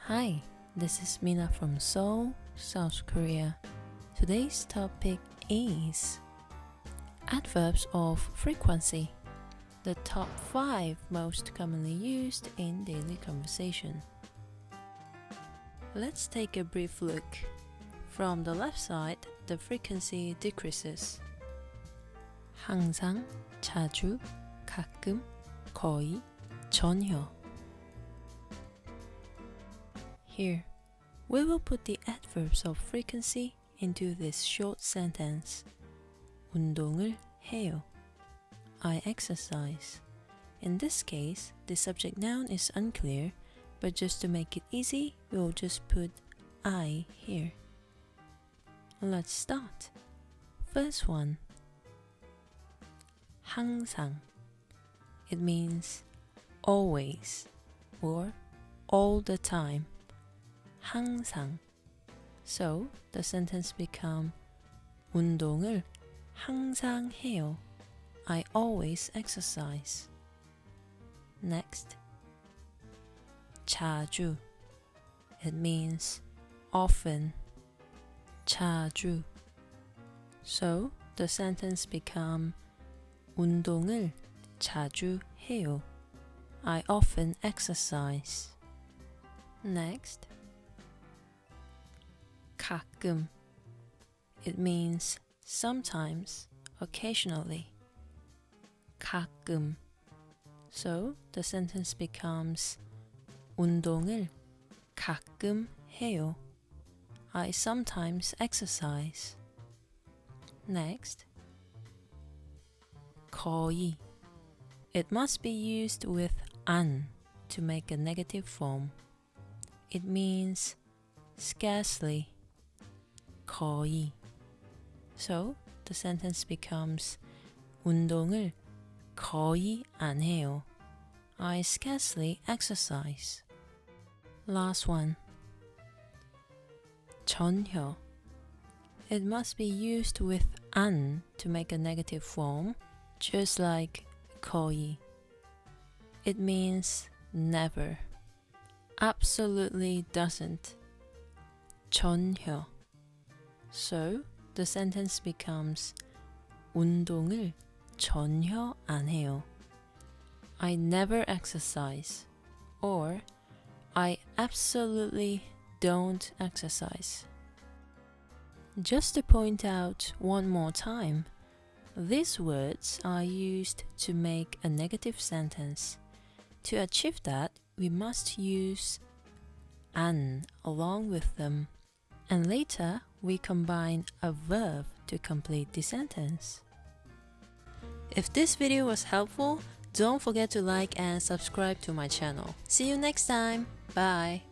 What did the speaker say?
Hi, this is Mina from Seoul, South Korea. Today's topic is Adverbs of Frequency, the top 5 most commonly used in daily conversation. Let's take a brief look. From the left side, the frequency decreases. 항상, 자주, 가끔, 거의, 전혀. Here, we will put the adverbs of frequency into this short sentence. 운동을 해요. I exercise. In this case, the subject noun is unclear, but just to make it easy, we will just put I here. Let's start. First one. 항상. It means always or all the time. 항상. So the sentence become 운동을 항상 해요. I always exercise. Next. 자주. It means often. 자주. So the sentence become 운동을 자주 해요. I often exercise. Next. 가끔. It means sometimes, occasionally. 가끔. So the sentence becomes 운동을 가끔 해요. I sometimes exercise. Next. 거의. It must be used with 안 to make a negative form. It means scarcely. 거의. So the sentence becomes 운동을 거의 안 해요. I scarcely exercise. Last one. 전혀. It must be used with 안 to make a negative form, just like 거의. It means never. Absolutely doesn't. 전혀. So the sentence becomes 운동을 전혀 안 해요. I never exercise. Or I absolutely don't exercise. Just to point out one more time, these words are used to make a negative sentence. To achieve that, we must use 안 along with them. And later, we combine a verb to complete the sentence. If this video was helpful, don't forget to like and subscribe to my channel. See you next time. Bye.